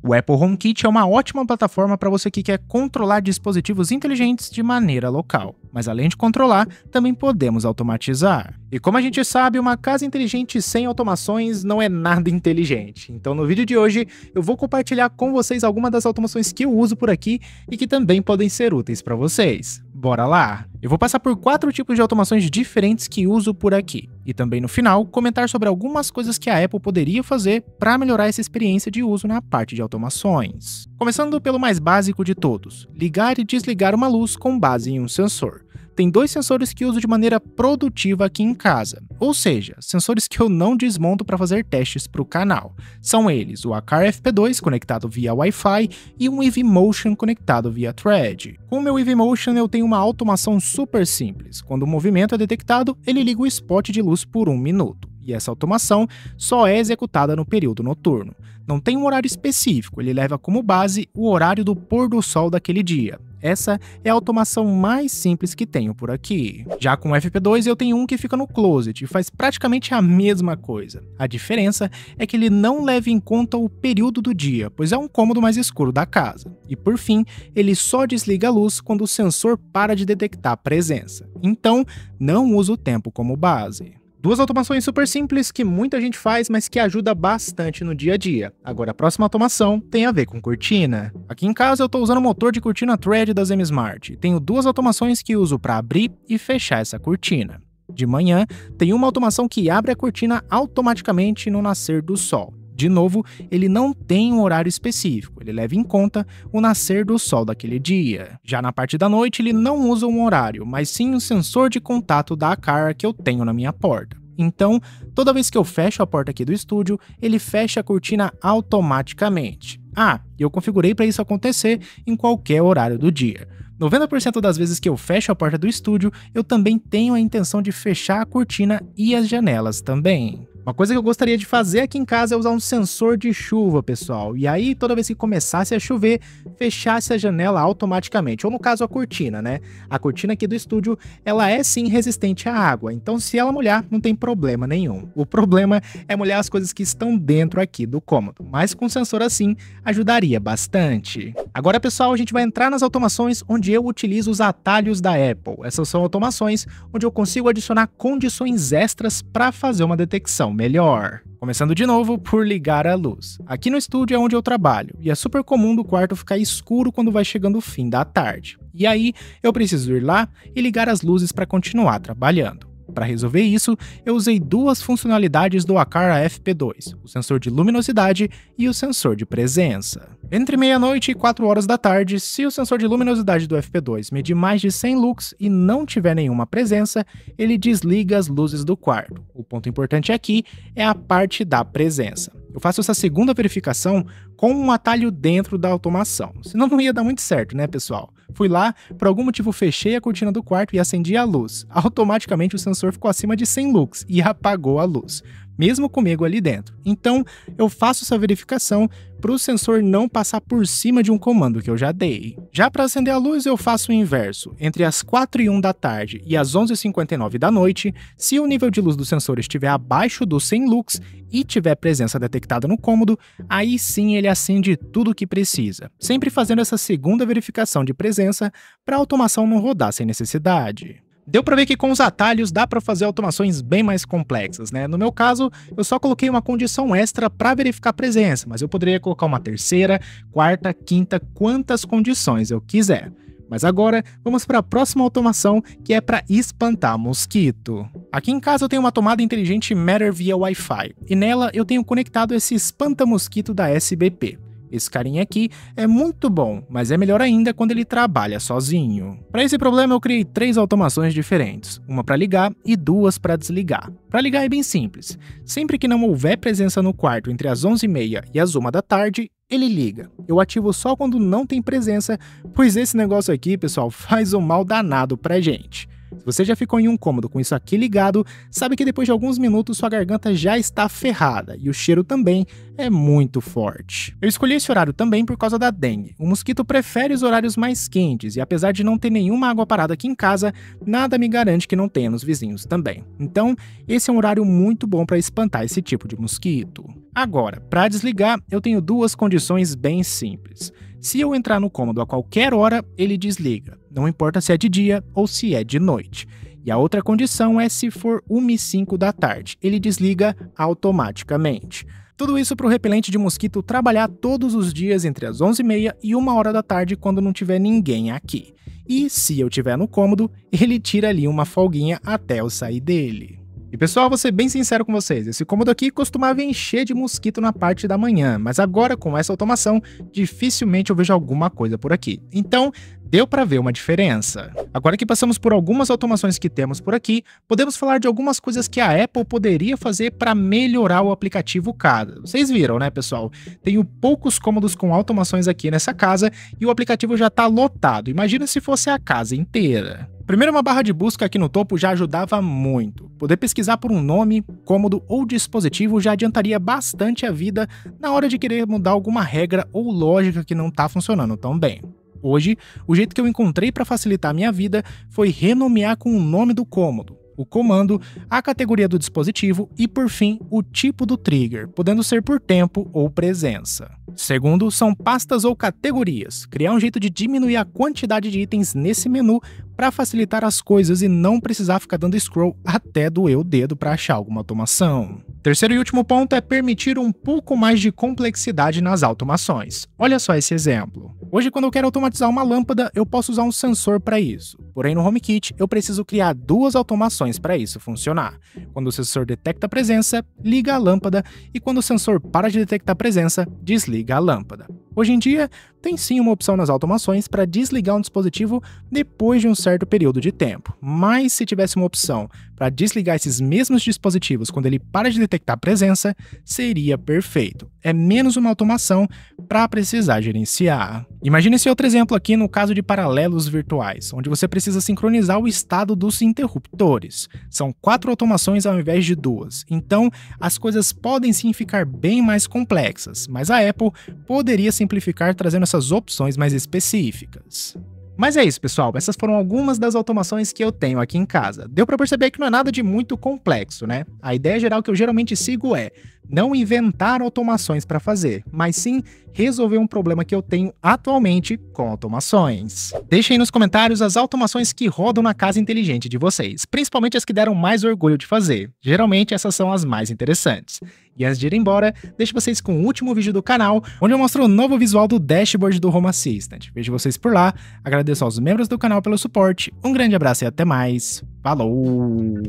O Apple HomeKit é uma ótima plataforma para você que quer controlar dispositivos inteligentes de maneira local. Mas além de controlar, também podemos automatizar. E como a gente sabe, uma casa inteligente sem automações não é nada inteligente. Então no vídeo de hoje eu vou compartilhar com vocês algumas das automações que eu uso por aqui e que também podem ser úteis para vocês. Bora lá! Eu vou passar por 4 tipos de automações diferentes que uso por aqui. E também no final, comentar sobre algumas coisas que a Apple poderia fazer para melhorar essa experiência de uso na parte de automações. Começando pelo mais básico de todos, ligar e desligar uma luz com base em um sensor. Tem 2 sensores que uso de maneira produtiva aqui em casa, ou seja, sensores que eu não desmonto para fazer testes para o canal. São eles o Aqara FP2 conectado via Wi-Fi e um EV-Motion conectado via Thread. Com o meu EV-Motion eu tenho uma automação super simples. Quando o movimento é detectado, ele liga o spot de luz por 1 minuto. E essa automação só é executada no período noturno. Não tem um horário específico, ele leva como base o horário do pôr do sol daquele dia. Essa é a automação mais simples que tenho por aqui. Já com o FP2 eu tenho um que fica no closet e faz praticamente a mesma coisa. A diferença é que ele não leva em conta o período do dia, pois é um cômodo mais escuro da casa. E por fim, ele só desliga a luz quando o sensor para de detectar a presença. Então, não uso o tempo como base. 2 automações super simples que muita gente faz, mas que ajuda bastante no dia a dia. Agora a próxima automação tem a ver com cortina. Aqui em casa eu estou usando o motor de cortina Thread das M-Smart. Tenho 2 automações que uso para abrir e fechar essa cortina. De manhã, tem uma automação que abre a cortina automaticamente no nascer do sol. De novo, ele não tem um horário específico, ele leva em conta o nascer do sol daquele dia. Já na parte da noite, ele não usa um horário, mas sim o sensor de contato da Aqara que eu tenho na minha porta. Então, toda vez que eu fecho a porta aqui do estúdio, ele fecha a cortina automaticamente. Eu configurei para isso acontecer em qualquer horário do dia. 90% das vezes que eu fecho a porta do estúdio, eu também tenho a intenção de fechar a cortina e as janelas também. Uma coisa que eu gostaria de fazer aqui em casa é usar um sensor de chuva, pessoal. E aí, toda vez que começasse a chover, fechasse a janela automaticamente. Ou no caso, a cortina, né? A cortina aqui do estúdio, ela é sim resistente à água. Então, se ela molhar, não tem problema nenhum. O problema é molhar as coisas que estão dentro aqui do cômodo. Mas com sensor assim, ajudaria bastante. Agora, pessoal, a gente vai entrar nas automações onde eu utilizo os atalhos da Apple. Essas são automações onde eu consigo adicionar condições extras para fazer uma detecção melhor. Começando de novo por ligar a luz. Aqui no estúdio é onde eu trabalho, e é super comum do quarto ficar escuro quando vai chegando o fim da tarde. E aí, eu preciso ir lá e ligar as luzes para continuar trabalhando. Para resolver isso, eu usei 2 funcionalidades do Aqara FP2, o sensor de luminosidade e o sensor de presença. Entre meia-noite e 4 horas da tarde, se o sensor de luminosidade do FP2 medir mais de 100 lux e não tiver nenhuma presença, ele desliga as luzes do quarto. O ponto importante aqui é a parte da presença. Eu faço essa segunda verificação com um atalho dentro da automação, senão não ia dar muito certo, né, pessoal? Fui lá, por algum motivo fechei a cortina do quarto e acendi a luz. Automaticamente o sensor ficou acima de 100 lux e apagou a luz, mesmo comigo ali dentro. Então, eu faço essa verificação para o sensor não passar por cima de um comando que eu já dei. Já para acender a luz, eu faço o inverso. Entre as 4h01 da tarde e as 11h59 da noite, se o nível de luz do sensor estiver abaixo dos 100 lux e tiver presença detectada no cômodo, aí sim ele acende tudo o que precisa, sempre fazendo essa segunda verificação de presença para a automação não rodar sem necessidade. Deu para ver que com os atalhos dá para fazer automações bem mais complexas, né? No meu caso, eu só coloquei uma condição extra para verificar a presença, mas eu poderia colocar uma terceira, quarta, quinta, quantas condições eu quiser. Mas agora, vamos para a próxima automação, que é para espantar mosquito. Aqui em casa eu tenho uma tomada inteligente Matter via Wi-Fi, e nela eu tenho conectado esse espanta-mosquito da SBP. Esse carinha aqui é muito bom, mas é melhor ainda quando ele trabalha sozinho. Para esse problema eu criei 3 automações diferentes, uma para ligar e 2 para desligar. Para ligar é bem simples, sempre que não houver presença no quarto entre as 11h30 e as 1 da tarde, ele liga. Eu ativo só quando não tem presença, pois esse negócio aqui, pessoal, faz um mal danado pra gente. Se você já ficou em um cômodo com isso aqui ligado, sabe que depois de alguns minutos sua garganta já está ferrada e o cheiro também é muito forte. Eu escolhi esse horário também por causa da dengue. O mosquito prefere os horários mais quentes e apesar de não ter nenhuma água parada aqui em casa, nada me garante que não tenha nos vizinhos também. Então, esse é um horário muito bom para espantar esse tipo de mosquito. Agora, para desligar, eu tenho duas condições bem simples. Se eu entrar no cômodo a qualquer hora, ele desliga, não importa se é de dia ou se é de noite. E a outra condição é se for 1h05 da tarde, ele desliga automaticamente. Tudo isso para o repelente de mosquito trabalhar todos os dias entre as 11h30 e 1h da tarde quando não tiver ninguém aqui. E se eu estiver no cômodo, ele tira ali uma folguinha até eu sair dele. E pessoal, vou ser bem sincero com vocês, esse cômodo aqui costumava encher de mosquito na parte da manhã, mas agora com essa automação, dificilmente eu vejo alguma coisa por aqui. Então, deu para ver uma diferença. Agora que passamos por algumas automações que temos por aqui, podemos falar de algumas coisas que a Apple poderia fazer para melhorar o aplicativo Casa. Vocês viram, né, pessoal? Tenho poucos cômodos com automações aqui nessa casa e o aplicativo já está lotado. Imagina se fosse a casa inteira. Primeiro, uma barra de busca aqui no topo já ajudava muito. Poder pesquisar por um nome, cômodo ou dispositivo já adiantaria bastante a vida na hora de querer mudar alguma regra ou lógica que não está funcionando tão bem. Hoje, o jeito que eu encontrei para facilitar a minha vida foi renomear com o nome do cômodo, o comando, a categoria do dispositivo e, por fim, o tipo do trigger, podendo ser por tempo ou presença. Segundo, são pastas ou categorias, criar um jeito de diminuir a quantidade de itens nesse menu para facilitar as coisas e não precisar ficar dando scroll até doer o dedo para achar alguma automação. Terceiro e último ponto é permitir um pouco mais de complexidade nas automações. Olha só esse exemplo. Hoje, quando eu quero automatizar uma lâmpada, eu posso usar um sensor para isso. Porém, no HomeKit, eu preciso criar duas automações para isso funcionar. Quando o sensor detecta a presença, liga a lâmpada e quando o sensor para de detectar a presença, desliga a lâmpada. Hoje em dia, tem sim uma opção nas automações para desligar um dispositivo depois de um certo período de tempo, mas se tivesse uma opção para desligar esses mesmos dispositivos quando ele para de detectar a presença, seria perfeito. É menos uma automação para precisar gerenciar. Imagine esse outro exemplo aqui no caso de paralelos virtuais, onde você precisa sincronizar o estado dos interruptores. São 4 automações ao invés de 2, então as coisas podem sim ficar bem mais complexas, mas a Apple poderia simplificar trazendo essas opções mais específicas. Mas é isso, pessoal, essas foram algumas das automações que eu tenho aqui em casa. Deu para perceber que não é nada de muito complexo, né? A ideia geral que eu geralmente sigo é não inventar automações para fazer, mas sim resolver um problema que eu tenho atualmente com automações. Deixem aí nos comentários as automações que rodam na casa inteligente de vocês, principalmente as que deram mais orgulho de fazer. Geralmente essas são as mais interessantes. E antes de ir embora, deixo vocês com o último vídeo do canal, onde eu mostro o novo visual do dashboard do Home Assistant. Vejo vocês por lá, agradeço aos membros do canal pelo suporte, um grande abraço e até mais. Falou!